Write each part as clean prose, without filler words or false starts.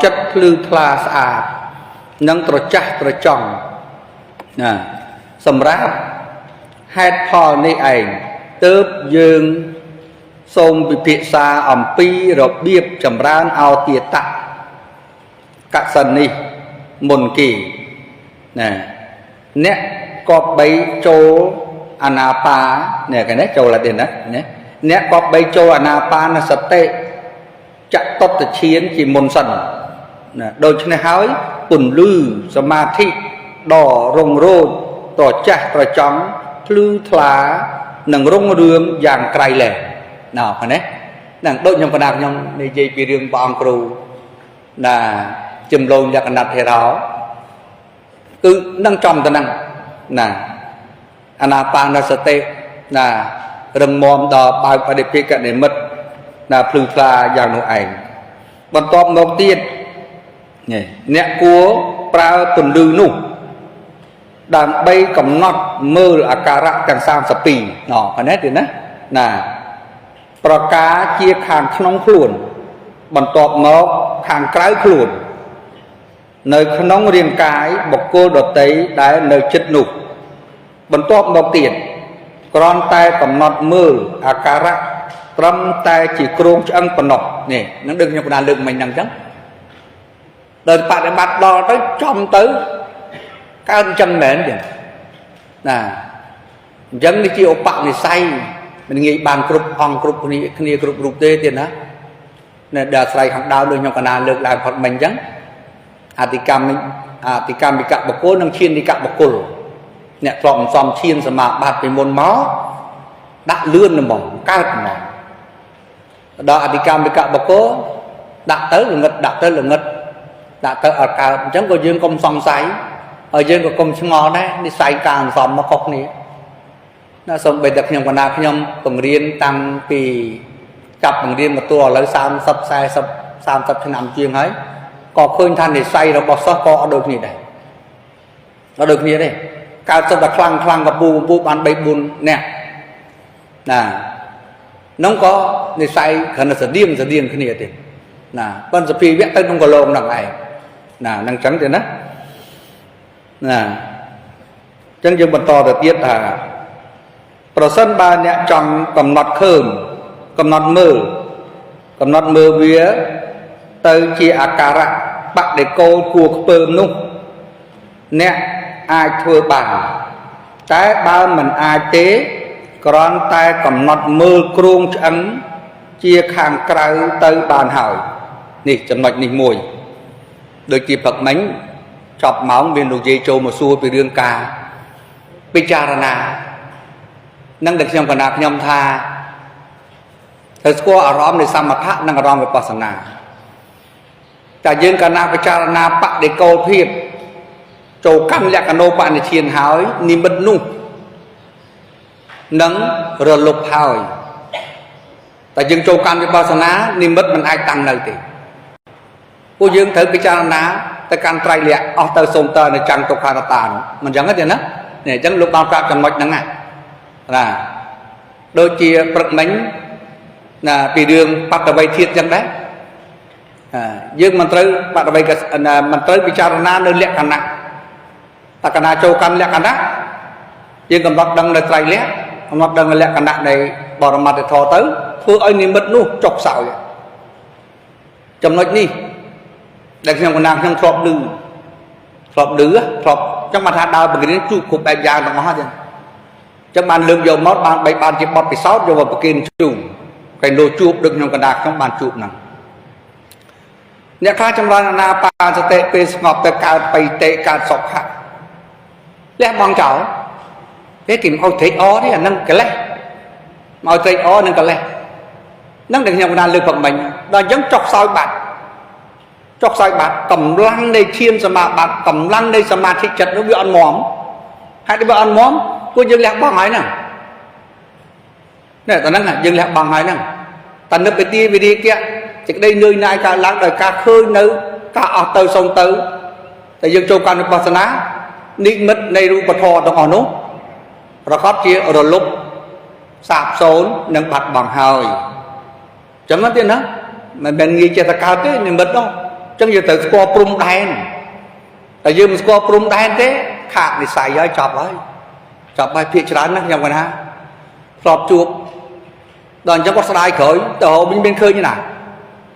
chất lư thla xa nâng trò chắc trò chồng xâm ráp hết phò này ảnh tớp dương xông bị phía xa ẩm pi rồi biếp chầm rán ao tiệt tặng các sân đi môn kỳ nè có bấy chỗ anapa nè cái nét chỗ là tiền đó nè có bấy chỗ anapa là sạch tệ chắc tốt từ chiến chỉ môn sân đôi chân hói bùn lư samadhi đỏ rồng rô tỏ chắc tỏ chóng lư thla nâng rung rương dạng cày lẻ nào phải nè nàng đôi nhầm phần nào nhầm này dây bị rương bong cừu là chùm lôn ra cái nát thế đó cứ nâng trong ta năng nè anapanasati là rừng mồm đỏ bao phải để cái này mất là phư pha dạng nội ảnh bằng top một tiên nè cua pra tuần lư nụ đàn bay cầm nót mơ là cà rạ càng sam sập pì nọ phải nét thì nè là pra cá chia hàng khăn khuôn bằng top một hàng cái khuôn nơi khăn riêng cái bọc cô đột tế đáy nơi chất nụ bằng top một tiền con tay cầm nót mơ là cà rạ trâm tay chỉ kêu cho ăn phần nọ nè nó đừng nhục đàn lượng mình đằng chắc đời bạn để bắt đo tới trong tới các anh chân mến vậy nè dân đi chiều bạn này say mình nghĩ bàn group on group này group tê tiền đó nè đợt say hàng đào được nhục đàn lượng làm phật mình chắc atikam bị cắt bọc cố nâng chiên đi cắt bọc cố nè trộm xòm chiên sờ mà bạt về môn máu đã lươn là mỏng cao mỏng đó thì cam bị cạo bọc cố đặt tới là ngất đặt tới ở cả chẳng có dương công song sấy ở dương có công ngon đấy đi say càng sòm nó khóc ní nó xong bây giờ nhom còn nào nhom bằng riêng tăng thì cặp bằng riêng một tua lấy sam sập sai sập sam sập cho nằm chuyên ấy có khơi than để say rồi bọt sót có được gì đây nó được gì đây cao sập là khăng và bu bán bấy bùn nè nó có để say khả năng sẽ điên cái này thì nè con sẽ phi vẽ tới trong cái lồng đằng này nè năng trắng thì nó nè chân dương bật to được tiết là sân ba nhẹ trong cầm nọt khơm cầm nọt mơ vía tới chia akara bạn để cô cuộc bơm nung nè ai thua bằng cái ba mình ai tế còn tay cầm nọt mơ kruông trắng chia hàng cày tới bàn hỏi nè chấm nọt nè mùi được chỉ bậc mánh chọc máu viên đồ dây trâu mà xua về đường ca picharana năng được nhầm còn nạp nhầm tha thời qua ở róm để xăm mặt khác năng ở róm về pasana ta dương cả nạp picharana bạc để câu thiệp trâu căng lẹ cả nô bạn để chiên hỏi niềm bất nung nâng rồi lục hỏi tại dương châu can với bao sana niềm mất mình ai tăng nơi thì cô dương thử cái cha ná ta can trai lẹ ở tờ sông tờ này chẳng tục hà tàn mình chẳng hết tiền đó để chẳng lúc bao trap chẳng mạch nắng là đôi chia bậc mánh là vì đường bắt đầu bay thiệt chẳng đấy dương mình tới bắt đầu bay mình tới cái cha ná nơi lẹ khăn nặng ta can châu can lẹ khăn nặng dương còn bắt đăng nơi trai lẹ mặc đằng lẹ cả nặng này bỏ ra mặt để thò tới phương anh đi mất luôn chọc xạo vậy chấm nói đi để xem con nàng trong thọp lư trong mặt hạt đào bởi cái chụp cục bẹp giang nó hết rồi trong bàn lương dầu mót bàn bảy bàn chỉ bọt bị sót rồi vào cái chụp cái lô chụp được trong con đạc trong bàn chụp này nè khác trong đó là pa sẽ tệ pe ngọc tệ cao bay tệ cao sọc hạ lẽ bằng cháu cái kiểu ông thấy ó đấy là nâng cái lẽ mà ông thấy ó nâng cái lẽ nâng được nhiều đàn lực của mình đó giống chọc soi bạc cầm lăng đây chiên sa mà bạc cầm lăng đây sa mà thị trật nó bị ăn móm hay bị ăn móm cô dừng lẹ bằng hay nè nè tao nâng dừng lẹ bằng hay nè tao nâng cái tia đi kia chỉ đây nơi này cả láng đời cả khơi nơi cả ở từ sông tới tại dương châu can được bao sana nịnh mất này ru bật thò đồng họ nốt rồi khót chia rồi lúc sạp xốn nâng bạch bằng hơi chẳng có tiền đó mà bên nghi chơi ta cao thế nên mất đó chẳng như từ qua prum đen tại vì mình qua prum đen thế khạc thì xài với chọc bài phía trán nó nhầm gần ha lọp chuột đoàn trong có sai khởi tàu bên khơi như nào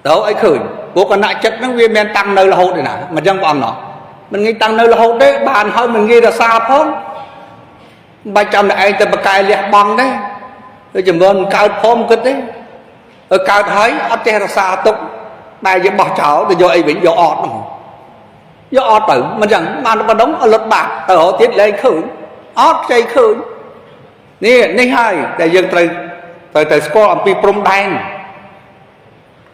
tàu ấy khởi bố còn lại chất nó viên men tăng nơi là hốt này nè mà chẳng còn nó mình nghĩ tăng nơi là hốt đấy bàn hơn mình nghĩ là xa phóng បាច់ចាំតែឯងទៅបកកាយលះបង់ទេទៅចំនួនកើតផមគិតទេកើតហើយអត់ចេះរក្សាទុកតែយើងបោះចោលទៅយកអីវិញយកអត់ហ្នឹងយកអត់ទៅមិនចឹងបានប៉ុណ្ណឹងអលត់បាក់ទៅរកទៀតលែងឃើញអត់ចេះឃើញនេះហើយតែយើងត្រូវស្គាល់អំពីព្រំដែន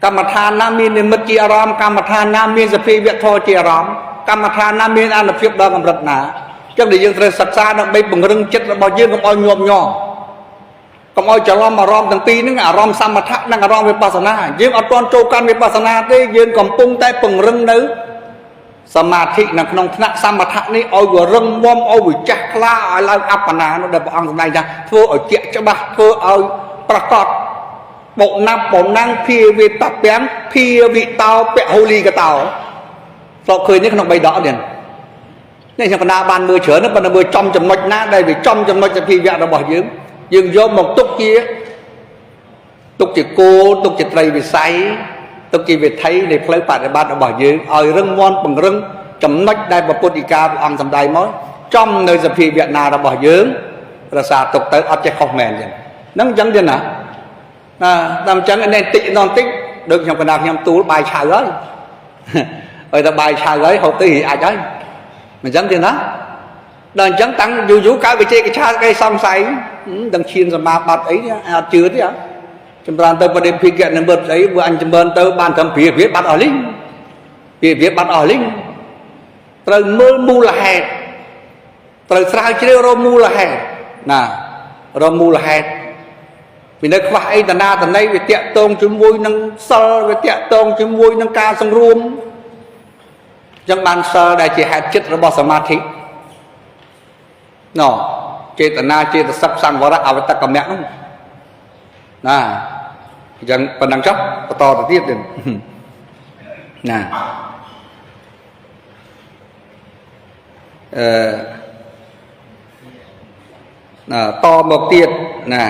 កម្មដ្ឋានណាមាននិមិត្តជាអារម្មណ៍កម្មដ្ឋានណាមានសភាវៈធម៌ជាអារម្មណ៍កម្មដ្ឋានណាមានអនុភាពដល់កម្រិតណាចឹងដែលយើងត្រូវសិក្សាដើម្បីពង្រឹងចិត្តរបស់យើងកុំឲ្យញាប់ញ័រកុំឲ្យច្រឡំអារម្មណ៍ទាំងពីរហ្នឹងអារម្មណ៍សមថៈនិងអារម្មណ៍វិបស្សនាយើងអត់ទាន់ចូលកាន់វិបស្សនាទេយើងកំពុងតែពង្រឹងនៅសមាធិនៅក្នុងថ្នាក់សមថៈនេះឲ្យវារឹងមាំឲ្យវាចាស់ខ្លាឲ្យឡើងអបបណានោះដែលព្រះអង្គសម្ដែងថាធ្វើឲ្យជាក់ច្បាស់ធ្វើឲ្យប្រកបបុណាប់បំណាំងភាវិតពាំងភាវិតោពហូលីកតោស្រុកឃើញនេះក្នុង3ដកនេះនេះខ្ញុំកណ្ដាលបានមើលច្រើនប៉ុន្តែមើលចំចំណុចណាដែលវាចំចំណុចសភាវៈរបស់យើងយកមកទុកជាគោលទុកជាត្រីវិស័យទុកជាវិថីនៃផ្លូវបប្រតិបត្តិរបស់យើងឲ្យរឹងមាំពង្រឹងចំណុចដែលពុទ្ធិកាព្រះអង្គសម្ដែងមកចំនៅសភាវៈណារបស់យើងរក្សាទុកទៅអត់ចេះខុសមែនទេហ្នឹងអញ្ចឹងទេណាតែអញ្ចឹងនេះតិចដូចខ្ញុំកណ្ដាលខ្ញុំទូលបាយឆៅហើយឲ្យតែបាយឆៅហើយហូបទៅអាចហើយមិនអញ្ចឹងទេណាដល់អញ្ចឹងតាំងយូរកើតវិជ័យកឆាគេសង្ស័យដឹងឈានសមាបត្តិអីអត់ជឿទេចម្រើនទៅបដិភិក្ខៈនិមិត្តអីព្រោះអញចម្រើនទៅបានត្រឹមព្រាវបាត់អស់លីងបាត់អស់លីងត្រូវមើលមូលហេតុត្រូវស្រាវជ្រាវរកមូលហេតុណារកមូលហេតុពីនៅខ្វះអីតណាតណីវាតាក់ទងជាមួយនឹងសិលវាតាក់ទងជាមួយនឹងការសង្រួមអញ្ចឹងបានសិលដែលជាហេតុចិត្តរបស់សមាធិចេតនាចេតសិកសង្វរៈអវតកម្មៈនោះណាអញ្ចឹងប៉ុណ្ណឹងចុះបន្តទៅទៀតណាតមកទៀតណា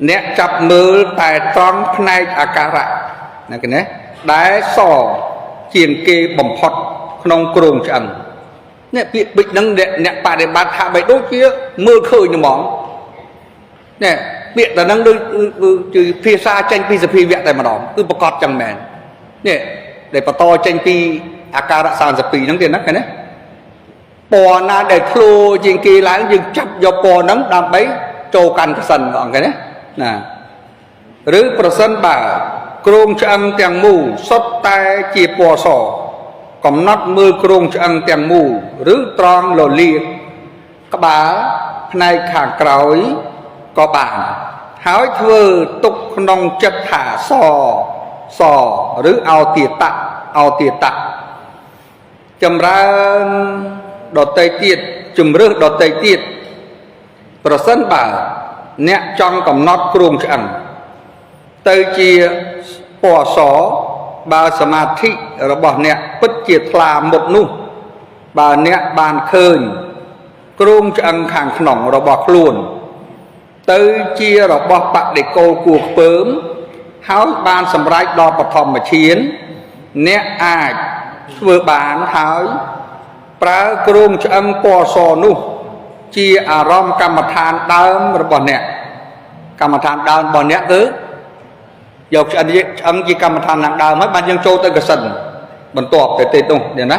អ្នកចាប់មើលតែត្រង់ផ្នែកអាការៈណាគេណាដែលសជាងគេបំផុតក្នុងគ្រោងឆ្អឹងនេះពាក្យបិចហ្នឹងអ្នកបដិបត្តិថាបីដូចជាមើលឃើញហ្មងនេះពាក្យតែហ្នឹងដូចជាភាសាចេញពីសភាវៈតែម្ដងគឺប្រកបចឹងមែននេះដែលបន្តចេញពីអាការៈ32ហ្នឹងទៀតណាឃើញទេពណ៌ណាដែលធ្លោជាងគេឡើងយើងចាប់យកពណ៌ហ្នឹងដើម្បីចូលកាន់កសិនបងឃើញទេណាឬប្រសិនបើគ្រោងឆ្អឹងទាំងមូលសុទ្ធតែជាពណ៌សកំណត់មើលគ្រោងឆ្អឹងទាំងមូលឬត្រង់លលាតក្បាលផ្នែកខាងក្រោយក៏បានហើយធ្វើទុកក្នុងចិត្តថាសឬអោទាតៈចម្រើនដតេទៀតជំរឿសដតេទៀតប្រសិនបើអ្នកចង់កំណត់គ្រោងឆ្អឹងទៅជាពណ៌សបើសមាធិរបស់អ្នកពិតជាថ្លាមុតនោះបើអ្នកបានឃើញគ្រោងឆ្អឹងខាងក្នុងរបស់ខ្លួនទៅជារបស់បដិគោលគួរខ្ពើមហើយបានសម្រេចដល់បឋមឈានអ្នកអាចធ្វើបានហើយប្រើគ្រោងឆ្អឹងពណ៌សនោះជាអារម្មណ៍កម្មដ្ឋានដើមរបស់អ្នកកម្មដ្ឋានដើមរបស់អ្នកគឺយកឆ្អឹងជាកម្មដ្ឋានខាងដើមហើយបានយើងចូលទៅកសិនបន្ទាប់ទៅទេនោះនេះណា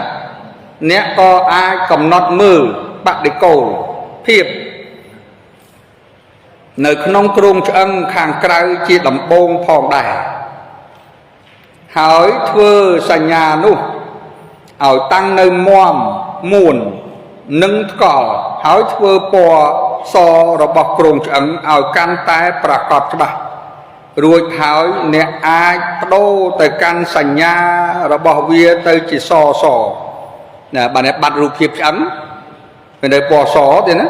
អ្នកក៏អាចកំណត់មើលបដិគោលភាពនៅក្នុងគ្រោងឆ្អឹងខាងក្រៅជាដំបូងផងដែរហើយធ្វើសញ្ញានោះឲ្យតាំងនៅមាំមួននិងថ្កល់ហើយធ្វើពណ៌សរបស់គ្រោងឆ្អឹងឲ្យកាន់តែប្រកបច្បាស់រួចហើយអ្នកអាចបដូរទៅកាន់សញ្ញារបស់វាទៅជាសណាបើអ្នកបាត់រូបភាពឆ្អឹងវានៅពណ៌សទេណា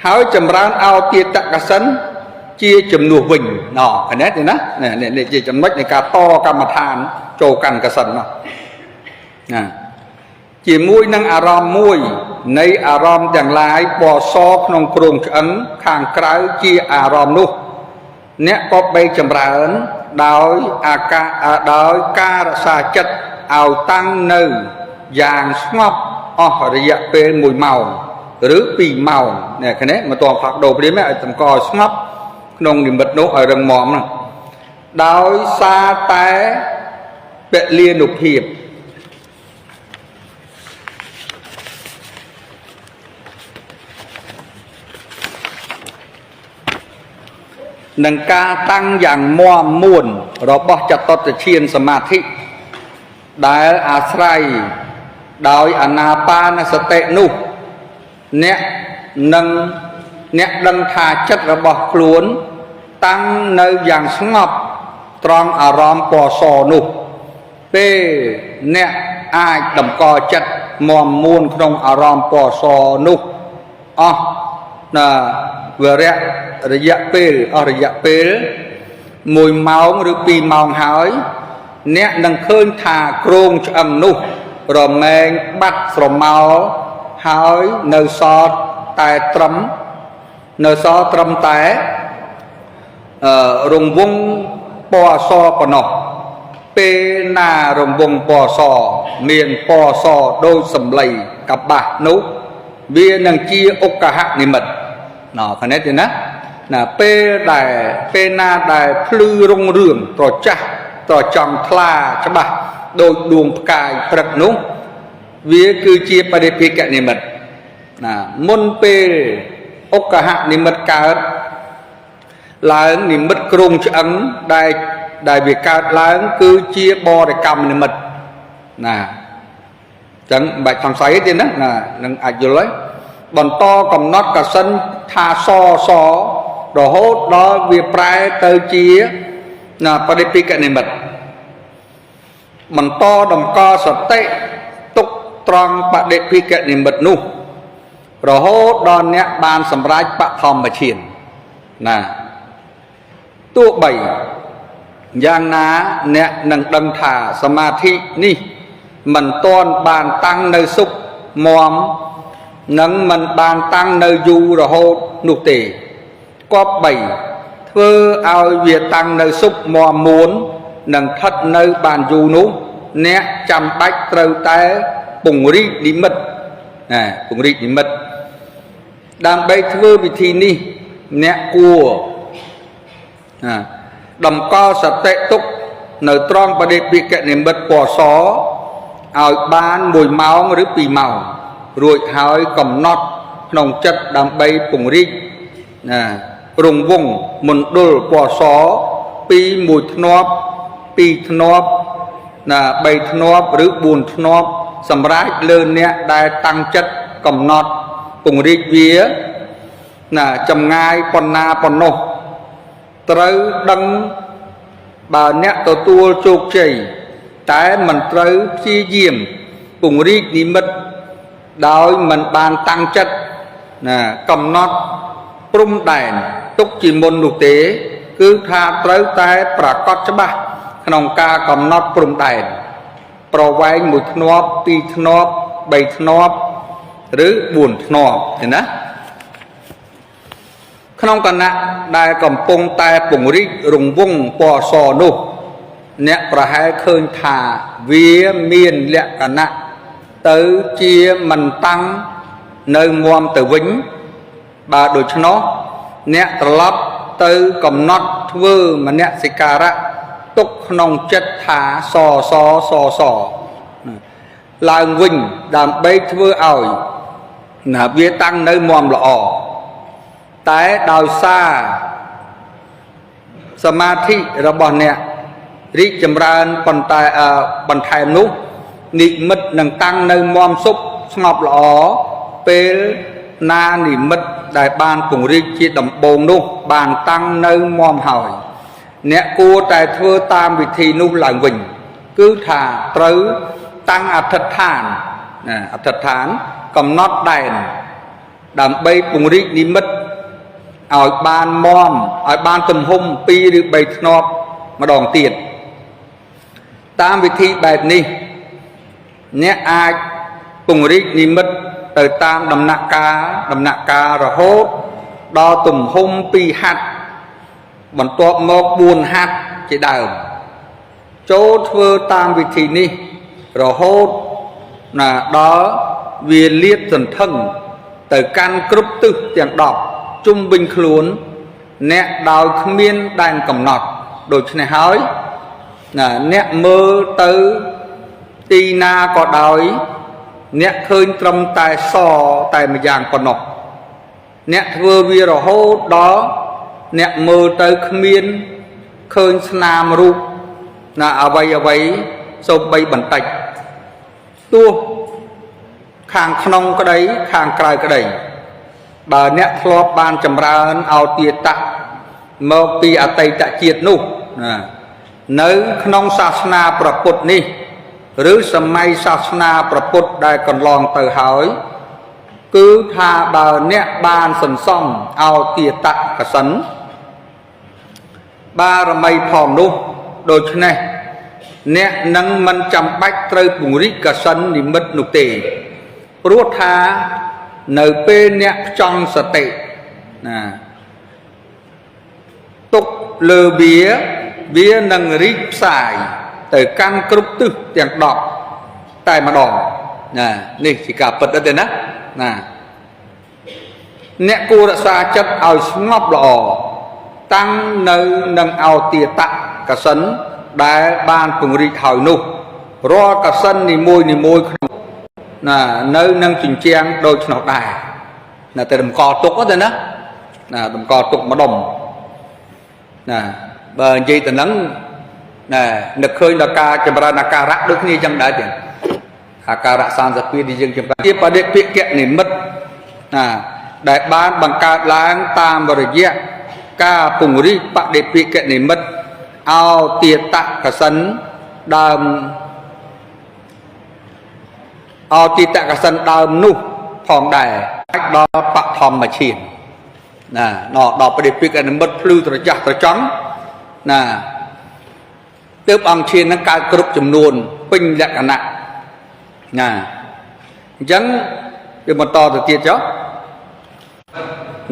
ហើយចម្រើនអោទាតកសិន chia chùm nuột vinh nọ cái nét này nè chia chùm mất này cả to cả mặt than trồ cằn cả sần nè chỉ mũi năng aram mũiในอารมณ์อย่างไรบ่อซอกนองกรงฉันข้างไกลจีอารมณ์นู้เนี่ยก็ไปจำเริญโดยโดยการรักษาจิตเอาตั้งในอย่างสงบระยะเป็นมวยเมาหรือปีเมาเนี่ยแค่นี้มาตัวผักโดดเรียนไหมไอ้ตำกอสงบนองนิมิตนู้ไอ้เรื่องมอมนะโดยซาแต่เป็นเลียนุพีบนังกาตั้งอย่างมัวม่วนเราบอกจะตดเชียนสมาธิได้อาศัยโดยอนาปานสตินุเนี่ยนังเนี่ยดังทาจัดระบอกล้วนตั้งในอย่างสงบตรองอารมณ์ปอสอนุเป้เนี่ยอายดำกอจัดมัวม่วนขนมอารมณ์ปอสอนุน่ะระยะเปลระยะเปลมวยเมาหรือปีเมาหายเนี่ยดังเคยทาโครงจำนุรอแมงบัดสมเมาหายเนื้อซอแต่ตรำเนื้อซอตรำแต่รงวงปอซอปนอเปนารงวงปอซอเมียนปอซอโดยสำลีกับบะนุเบียนังจีอกกะหักนิมิตนอคะแนนนะน่ะเป้ได้เป้นาได้พลือรงเรื่องต่อจ้าต่อจอมทลาใช่ปะโดยดวงกายพระนุวิคือเจียประเดพิกะนิมิตน่ะมนเปอกกะหักนิมิตเกิดหลังนิมิตกรงจังได้วิกาดหลังคือเจียบอได้กรรมนิมิตน่ะจังใบทางไซด์นี่นะน่ะนั่งอาจอยู่เลยบนโตกำนัดกระสันทาซอดอกโหดดอกเวียปลายเตยเจียน่ะประเดปิกะนิมิตบนโตดมกอสเตตุกตรองประเดปิกะนิมิตนู้ดอกโหดดอนเนี้ยบานสำรัยปะทอมมาเชียนน่ะตัวใบอย่างน้าเนี่ยนังดังถาสมาธินี่มันต้นบานตั้งในสุกมอมนังมันบานตั้งในยูระโหนุเตก็ใบเพื่อเอาเวียตั้งในสุกมอมม้วนนังทัดในบานยูนุเนี่ยจำบัดเตาแต่ปุ่งริดิมิตปุ่งริดิมิตดามใบเพื่อวิธีนี้เนี่ยกลัวดำก็สเตตุกในตรองประเดี๋ยวปีกนิมิตปอสอเอาบ้านมวยเมาหรือปีเมารวยหายกำนอดนองจัดดำใบปุ่งริรงวงมนดลปอสอปีมวยทนอบปีทนอบใบทนอบหรือบุญทนอบสำรัยเลินเนี่ยได้ตั้งจัดกำนอดปุ่งริเวียจำง่ายปนนาปนโนตรึดังบ่าวเนี่ยตัวโจกใจแต่มันตรึชี้เยี่ยมปุ่งรีนิมิตโดยมันบานตั้งจัดกำนอดปรุงแต่งตุกจีมนดุเตคือทาตรึแต่ปรากฏใช่ปะขนมกากำนอดปรุงแต่งโปรไว้หมุดนอบปีทนอบใบทนอบหรือบุญทนอบเห็นนะขนมกันนะได้กำปงแต่ปุ่งริรุงวงปอสอนุเนี่ยประหารเคยทาเวียเมียนเละกันนะเตอเจียมันตั้งเนยมวมเตอวิ้งบาโดยชนเนี่ยตลอดเตอกำนอดเวอร์มันเนี่ยสิการะตุกขนมจัดทาซอลายวิ้งดามใบเวอร์เอาเวียตั้งเนยมวมละอแต่ดาวซาสมาธิระบอบเนี่ยริจำรานปันตายบันไทยนุนิมิตนังตั้งในมอมซุปสงบหล่อเปลนานิมิตได้บานปุ่งริจีดำโบงนุบานตั้งในมอมหอยเนี่ยกูแต่เธอตามวิธีนุหลังวิ่งcứ thà trứ tăngอธิษฐานกำนอดแดนดำใบปุ่งรินิมิต ឲ្យបានមមឲ្យបានទំហំ2ឬ3ធ្នាប់ម្ដងទៀតតាមវិធីបែបនេះអ្នកអាចពង្រីកនិមិត្តទៅតាមដំណាក់កាលរហូតដល់ទំហំ2ហត្ថបន្ទាប់មក4ហត្ថជាដើមចូលធ្វើតាមវិធីនេះរហូតដល់វាលាតសន្ធឹងទៅកាន់គ្រប់ទិសទាំង10ជុំវិញខ្លួនអ្នកដោយគ្មានដែនកំណត់ដូច្នេះហើយអ្នកមើលទៅទីណាក៏ដោយអ្នកឃើញត្រឹមតែសតែម្យ៉ាងប៉ុណ្ណោះអ្នកធ្វើវារហូតដល់អ្នកមើលទៅគ្មានឃើញស្នាមរូបអ្វីសូម្បីបន្តិចទោះខាងក្នុងក្តីខាងក្រៅក្តីបើអ្នកធ្លាប់បានចម្រើនអោទាតៈមកពីអតីតជាតិនោះនៅក្នុងសាសនាព្រះពុទ្ធនេះឬសម័យសាសនាព្រះពុទ្ធដែលកន្លងទៅហើយគឺថាបើអ្នកបានសន្សំអោទាតៈកសិនបារមីផងនោះដូច្នេះអ្នកនឹងមិនចាំបាច់ត្រូវពង្រីកកសិននិមិត្តនោះទេព្រោះថានៅពេលអ្នកផ្ចង់សតិទុកលើវានឹងរីកផ្សាយទៅកាន់គ្រប់ទិសទាំង10តែម្ដងនេះជាការពិតទេណាអ្នកគួររក្សាចិត្តឲ្យស្ងប់ល្អតាំងនៅនឹងអោទាតៈកសិនដែលបានពង្រីកហើយនោះរាល់កសិននីមួយក្នុងនៅនឹងជញ្ជាំងដូច្នោះដែរតែតម្កល់ទុកទេណាតម្កល់ទុកម្ដុំបើនិយាយទៅហ្នឹងនឹកឃើញដល់ការចម្រើនអាការៈដូចគ្នាចឹងដែរទៀតអាការៈ32ដែលយើងចម្រើនជាបដិភិក្ខនិមិត្តដែលបានបង្កើតឡើងតាមរយៈការពង្រីកបដិភិក្ខនិមិត្តអោទាតៈកសិនដើមអោទាតៈកសិនដើមនោះផងដែរអាចដល់បឋមឈានដល់បដិភិក្ខនិមិត្តភ្លឺត្រចះត្រចង់ទើបអង្គឈាននឹងកើតគ្រប់ចំនួនពេញលក្ខណៈអញ្ចឹងវាបន្តទៅទៀតចុះ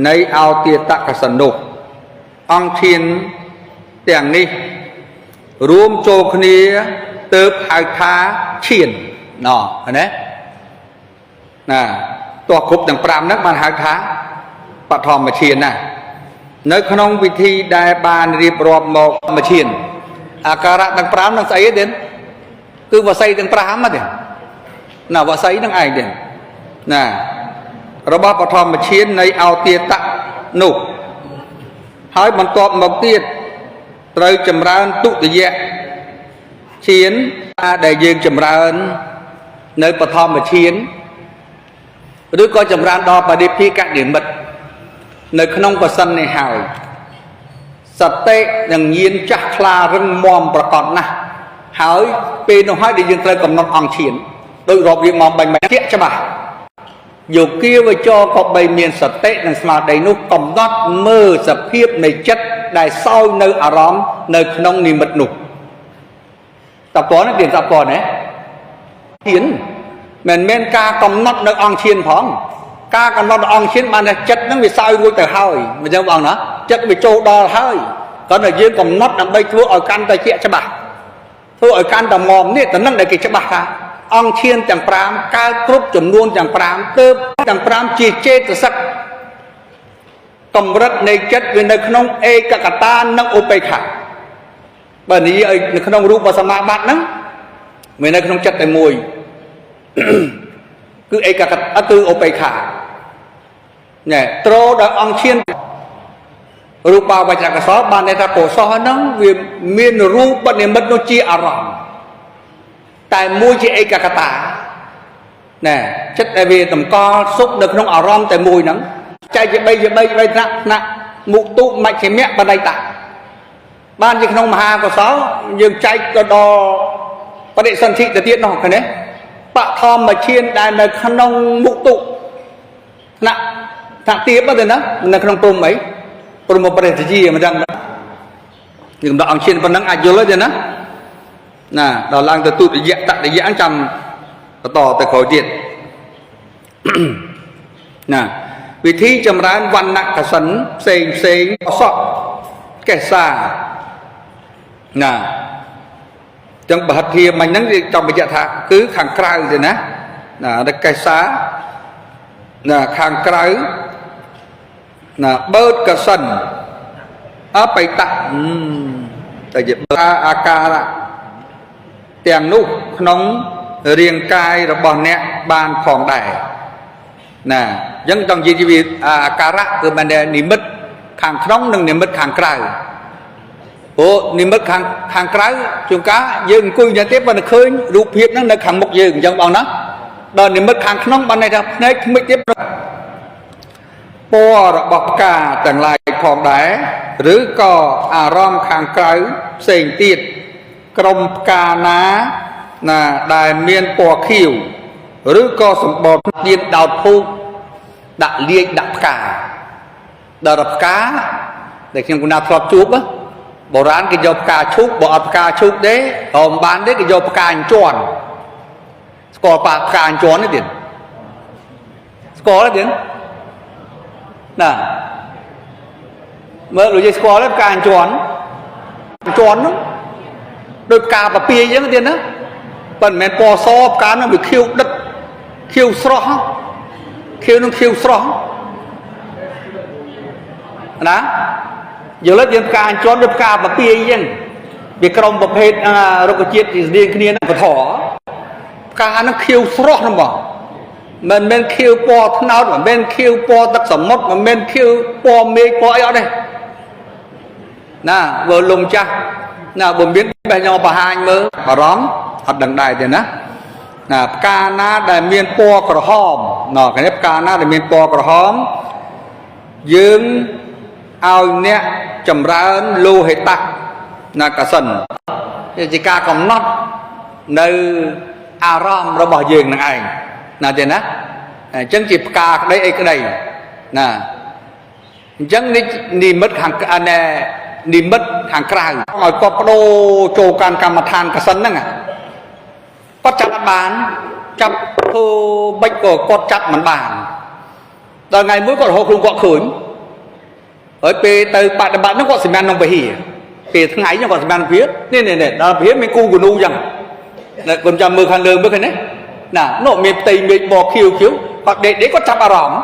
នៃអោទាតៈកសិននោះអង្គឈានទាំងនេះរួមចូលគ្នាទើបហៅថាឈានណាតោះគ្រប់ទាំង5ហ្នឹងបានហៅថាបឋមឈានណានៅក្នុងវិធីដែលបានរៀបរាប់មកមឈានអាការៈទាំង5នឹងស្អីទេគឺវស័យទាំង5ទេវស័យនឹងឯងទេរបស់បឋមឈាននៃអោទាតៈនោះហើយបន្ទាប់មកទៀតត្រូវចម្រើនទុតិយឈានដែលយើងចម្រើននៅបឋមឈានឬក៏ចម្រើនដល់បដិភិក្ខនិមិត្តនៅក្នុងកសិននេះហើយសតិនឹងញាណចាស់ខ្លារឹងមាំប្រកបណាស់ហើយពេលនោះហើយដែលយើងត្រូវកំណត់អង្គឈានដោយរាប់រៀបមកបាញ់ជាក់ច្បាស់យោគាវចរក៏បីមានសតិនិងស្មារតីនោះកំណត់មើលសភាពនៃចិត្តដែលសោយនៅអារម្មណ៍នៅក្នុងនិមិត្តនោះតើតើនេះវាតើតើណាឈានមិនមែនការកំណត់នៅអង្គឈានផងការកំណត់អង្គឈានបានតែចិត្តហ្នឹងវាសោយរួចទៅហើយអញ្ចឹងបងណាចិត្តវាចូលដល់ហើយគាត់តែយើងកំណត់ដើម្បីធ្វើឲ្យកាន់តែជាក់ច្បាស់ធ្វើឲ្យកាន់តែមុំនេះតែនឹងដែលគេច្បាស់ថាអង្គឈានទាំង5កើតគ្រប់ចំនួនទាំង5ទើបទាំង5ជាចេតសិកកម្រិតនៃចិត្តវានៅក្នុងឯកកតានិងឧបេក្ខាបើនិយាយនៅក្នុងរូបសមាបត្តិហ្នឹងវានៅក្នុងចិត្តតែមួយគឺឯកកតាគឺឧបេក្ខាត្រូវដល់អង្គឈានរូបវចរកសលបានន័យថាកុសលហ្នឹងវាមានរូបនិមិត្តនោះជាអារម្មណ៍តែមួយជាឯកកតាចិត្តដែលវាតម្កល់សុខនៅក្នុងអារម្មណ៍តែមួយហ្នឹងចែកជា3ថ្នាក់មុខទុមជ្ឈិមៈបដិតៈបានជាក្នុងមហាកុសលយើងចែកទៅដល់បដិសន្ធិទៅទៀតនោះឃើញទេបឋមឈានដែលនៅក្នុងមុខទុថ្នាក់ទាបទៅណានៅក្នុងព្រំអី ព្រមប្រទេសជាមិនដឹងយើងដល់អង្គឈានប៉ុណ្ណឹងអាចយល់ទេណាណាដល់ឡើងទៅទូតរយៈតរយៈចាំបន្តទៅក្រោយទៀតណាវិធីចម្រើនវណ្ណៈកសិនផ្សេងអសក់កេសាណាចឹងបហិទ្ធាមិញហ្នឹងចង់បញ្ជាក់ថាគឺខាងក្រៅទេណាណាដល់កេសាណាខាងក្រៅណាបើកកសិនអបិតៈតែជាអាការៈទាំងនោះក្នុងរាងកាយរបស់អ្នកបានផងដែរណាអញ្ចឹងต้องនិយាយពីអាការៈគឺមិនដែលនិមិត្តខាងក្នុងនិងនិមិត្តខាងក្រៅព្រោះនិមិត្តខាងក្រៅជួនកាលយើងអង្គុយយ៉ាងទៀតបើឃើញរូបភាពហ្នឹងនៅខាងមុខយើងអញ្ចឹងបងណាដល់និមិត្តខាងក្នុងបានន័យថាភ្នែកខ្មិចទៀតពណ៌របស់ផ្កាទាំងឡាយផងដែរឬក៏អារម្មណ៍ខាងក្រៅផ្សេងទៀតក្រុមផ្កាណាដែលមានពណ៌ខៀវឬក៏សម្បត្តិទៀតដោតធូបដាក់លាយដាក់ផ្កាដល់ផ្កាដែលខ្ញុំគូណាធ្លាប់ជួបបុរាណគេយកផ្កាឈូកបើអត់ផ្កាឈូកទេក៏មិនបានទេគេយកផ្កាអញ្ជាន់ស្គាល់ផ្កាអញ្ជាន់ទេទៀតស្គាល់ទេទៀតណាមើលលោកយាយស្គាល់ទេផ្កាអញ្ជាន់ហ្នឹងដូចផ្កាប៉ាពីអញ្ចឹងទៀតណាប៉ុន្តែមិនមែនពណ៌សផ្កាហ្នឹងវាខៀវដិតខៀវស្រស់ខៀវនឹងខៀវស្រស់ណាយល់ទេយើងផ្កាអញ្ជាន់ដូចផ្កាប៉ាពីអញ្ចឹងវាក្រុមប្រភេទរុក្ខជាតិស្តៀងគ្នានឹងពធផ្កាហ្នឹងខៀវស្រស់ហ្នឹងបងមិនមែនខៀវពណ៌ត្នោតមិនមែនខៀវពណ៌ទឹកសមុទ្រមិនមែនខៀវពណ៌មេឃពណ៌អីអត់ទេណាបើលំចាស់ណាបើមានបែរញោមបង្ហាញមើលបារម្ភអត់ដឹងដែរទេណាណាផ្កាណាដែលមានពណ៌ក្រហមណ៎គ្នាផ្កាណាដែលមានពណ៌ក្រហមយើងឲ្យអ្នកចម្រើនលោហិតៈណាកសិនជាការកំណត់នៅអារម្មណ៍របស់យើងនឹងឯងណាទេណាអញ្ចឹងជាផ្កាក្តីអីក្តីណាអញ្ចឹងនិមិត្តខាងនិមិត្តខាងក្រៅឲ្យគាត់បដូរចូលកាន់កម្មដ្ឋានកសិនហ្នឹងគាត់ចាប់អត់បានចាប់ធ្វើបិចក៏គាត់ចាប់មិនបានដល់ថ្ងៃមួយគាត់រហូតខ្លួនគាត់ឃើញហើយពេលទៅបដិបត្តិហ្នឹងគាត់សម្រាប់ក្នុងវិហារពេលថ្ងៃហ្នឹងគាត់សម្រាប់វិហារនេះដល់វិហារមានគូគនូអញ្ចឹងកូនចាំមើលខាងលើមើលឃើញទេណានោះមានផ្ទៃមេឃបខៀវគាត់ដេកគាត់ចាប់អារម្មណ៍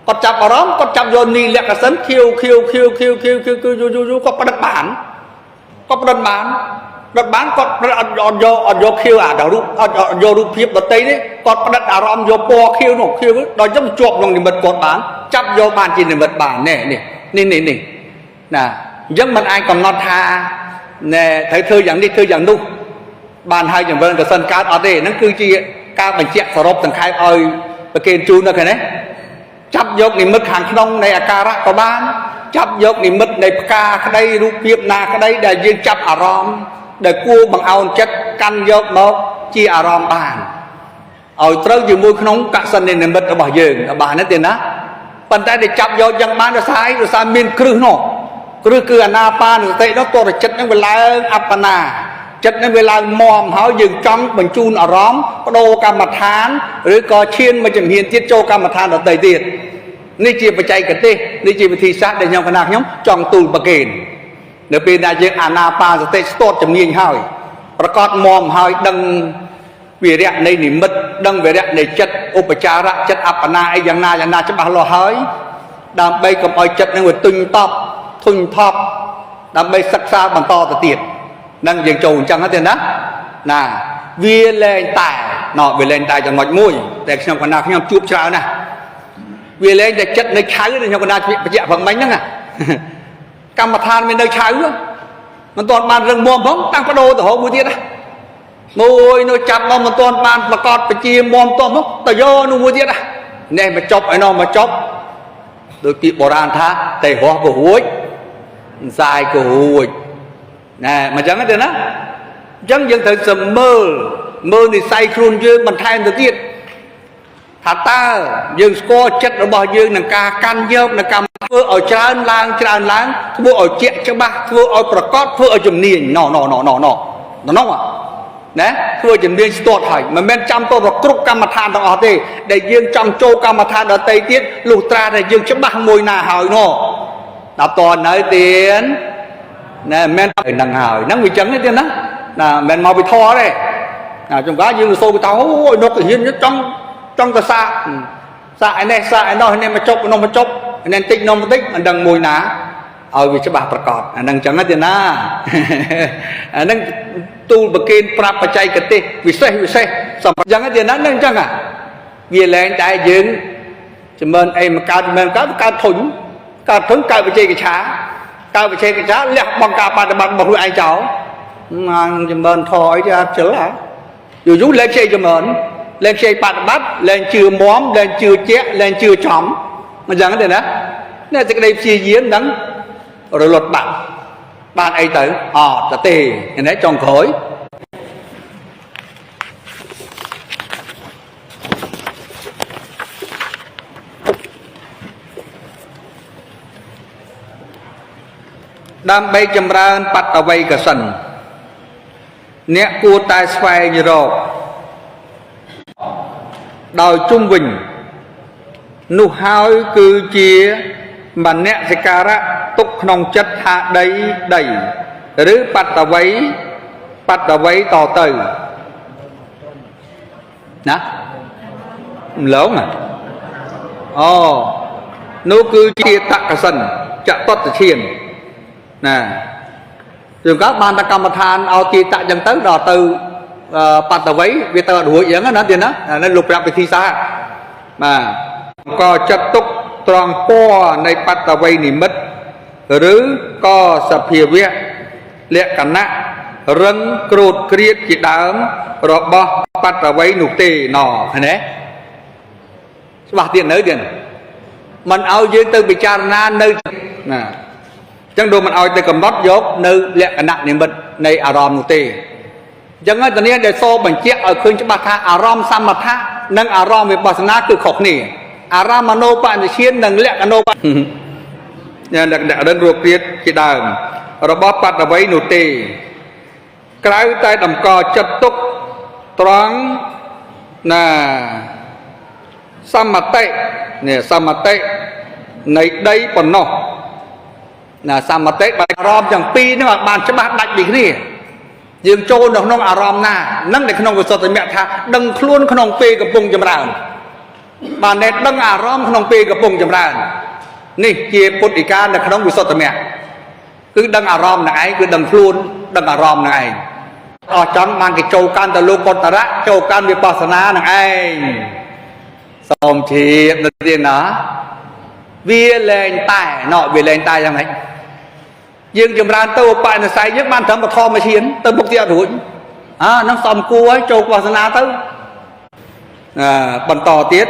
គាត់ចាប់យកនីលក្ខសិនខៀវគាត់បដិបានគាត់គាត់អត់យកខៀវអាដល់រូបអត់យករូបភាពដតីទេគាត់ផ្ដិតអារម្មណ៍យកពណ៌ខៀវនោះខៀវដល់ចឹងជាប់ក្នុងនិមិត្តគាត់បានចាប់យកបានជានិមិត្តបាននេះណាអញ្ចឹងមិនអាចកំណត់ថាណែត្រូវធ្វើយ៉ាងនេះធ្វើយ៉ាងនោះបានហើយចម្រើនកសិនកើតអត់ទេហ្នឹងគឺជាការបញ្ជាក់សរុបសង្ខេបឲ្យប្រគេនជូននៅខាងនេះចាប់យកនិមិត្តខាងក្នុងនៃអាការៈក៏បានចាប់យកនិមិត្តនៃផ្កាក្តីរូបភាពណាក្តីដែលយើងចាប់អារម្មណ៍ដែលគួរបង្អោនចិត្តកាន់យកមកជាអារម្មណ៍បានឲ្យត្រូវជាមួយក្នុងកសិននិមិត្តរបស់យើងបានទេណាប៉ុន្តែដែលចាប់យកយ៉ាងបានដោយសារមានគ្រឹះនោះគ្រឹះគឺអាណាបានុសតិនោះតរចិត្តនឹងវាឡើងអបណាចិត្តនឹងវាឡើងមមហើយយើងចង់បញ្ជូនអារម្មណ៍បដូរកម្មដ្ឋានឬក៏ឈានមកជំហានទៀតចូលកម្មដ្ឋានដទៃទៀតនេះជាបច្ចេកទេសនេះជាវិធីសាស្ត្រដែលខ្ញុំចង់ទូលប្រគេននៅពេលដែលយើងអាណាបាសតិស្ទាត់ជំនាញហើយប្រកាសមមហើយដឹងវិរៈនៃនិមិត្តដឹងវិរៈនៃចិត្តឧបចារៈចិត្តអបណាអីយ៉ាងណាច្បាស់លាស់ហើយដើម្បីកុំឲ្យចិត្តនឹងវាទុញថប់ដើម្បីសិក្សាបន្តទៅទៀតនឹងយើងចូលអញ្ចឹងទេណាវាលែងតែចំណុចមួយតែខ្ញុំជួបច្រើនណាស់វាលែងតែចិត្តនៅឆៅខ្ញុំកណ្ដាលបញ្ជាក់ផងមិញហ្នឹងកម្មដ្ឋានមាននៅឆៅមិនទាន់បានរឹងមាំផងតាំងបដូរទៅហូបមួយទៀតណាមួយនោះចាប់មកមិនទាន់បានប្រកាសបជាមាំតោះមកទៅយកនោះមួយទៀតណានេះមកចប់ឯនោះមកចប់ដោយពាក្យបុរាណថាតែរស់ក៏រួចសាយក៏រួចណែមកចឹងទេណាអញ្ចឹងយើងត្រូវសមើលនិស័យខ្លួនយើងបន្ថែមទៅទៀតថាតើយើងស្គាល់ចិត្តរបស់យើងនឹងការកាន់យកនៅកម្ម ធ្វើឲ្យច្រើនឡើងធ្វើឲ្យជាក់ច្បាស់ធ្វើឲ្យប្រកបធ្វើឲ្យជំនាញណណាធ្វើជំនាញស្ទាត់ហើយមិនមែនចាំទៅប្រគ្រប់កម្មដ្ឋានទាំងអស់ទេដែលយើងចង់ចូលកម្មដ្ឋានដទៃទៀតលុះត្រាតែយើងច្បាស់មួយណាហើយដល់តនៅទៀតណែមិនមែននឹងហើយហ្នឹងវាចឹងទេទៀតណាមិនមែនមកពីធរទេចង្ការយើងសូទៅអូយនុកហ៊ានចង់ទៅសាកឯនេះសាកឯនោះនេះមកចុកនោះមកចុកនេះតិចនោះបន្តិចមិនដឹងមួយណាឲ្យវាច្បាស់ប្រកបអាហ្នឹងចឹងទេណាអាហ្នឹងទូលប្រគេនប្រាប់បច្ចេកទេសវិសេសសម្រាប់ចឹងទេណាហ្នឹងចឹងវាលែងតែយើងជំនអីមកកើតធុញកើតវិជ័យកឆាលះបង់ការបដិបត្តិរបស់ខ្លួនឯងចោលជំនធអីទេអត់ជិលហ៎យូរលែងខ្ចីជំនលែងខ្ចីបដិបត្តិលែងជឿមមលែងជឿជាក់លែងជឿចំមិនចឹងទេណានេះសេចក្តីព្យាយាមហ្នឹងរលត់បាត់បានអីទៅអត់ទេនេះចុងក្រោយដើម្បីចម្រើនបត្តវ័យកសិនអ្នកគួរតែស្វែងរកដោយជុំវិញនោះហើយគឺជាមនសិការៈទុកក្នុងចិត្តថាដីឬបត្តវ័យតទៅណាម្លងនោះគឺជាតកសិនចតុតធានណាជួនកាលបានតែកម្មដ្ឋានឲ្យទីតចឹងទៅដល់ទៅបត្តវ័យវាទៅអត់រួចអញ្ចឹងណាទៀតណានេះលោកប្រាប់វិធីសាស្ត្របាទក៏ចាត់ទុកត្រង់ពណ៌នៃបត្តវ័យនិមិត្តឬក៏សភាវៈលក្ខណៈរឹងក្រូតក្រៀតជាដើមរបស់បត្តវ័យនោះទេណឃើញទេច្បាស់ទៀតនៅទៀតមិនឲ្យយើងទៅពិចារណានៅណាចឹងដូចមិនឲ្យទៅកំណត់យកនៅលក្ខណៈនិមិត្តនៃអារម្មណ៍នោះទេអញ្ចឹងតនាដែលសូបញ្ជាក់ឲ្យឃើញច្បាស់ថាអារម្មណ៍សមថៈនិងអារម្មណ៍វិបស្សនាគឺខុសគ្នាអារម្មណ៍មโนបនិឈាននិងលក្ខណូបយ៉ាងលក្ខណៈរឹងរួបទៀតជាដើមរបស់បត្តវ័យនោះទេក្រៅតែតម្កល់ចិត្តទុកត្រង់ណាសមតិនៃដីប៉ុណ្ណោះណាសមតិបើអារម្មណ៍ទាំងពីរហ្នឹងឲ្យបានច្បាស់ដាច់ពីគ្នាយើងចូលនៅក្នុងអារម្មណ៍ណានឹងនៅក្នុងវិសុទ្ធិមគ្គថាដឹងខ្លួនក្នុងពេលកំពុងចម្រើនបានតែដឹងអារម្មណ៍ក្នុងពេលកំពុងចម្រើននេះជាពុទ្ធិកានៅក្នុងវិសុទ្ធិមគ្គគឺដឹងអារម្មណ៍នឹងឯងគឺដឹងខ្លួនដឹងអារម្មណ៍នឹងឯងអស់ចង់បានគេចូលកាន់ទៅលោកុត្តរៈចូលកាន់វិបស្សនានឹងឯងសូមជ្រាបទៅទៀតណាវាលែងតែវាលែងតែយ៉ាងម៉េចយើងចម្រើនទៅឧបនិស្ស័យយើងបានត្រឹមបឋមឈានទៅមុខទៀតអត់រួចហ្នឹងសំគួរឲ្យចូលវិបស្សនាទៅបន្តទៀត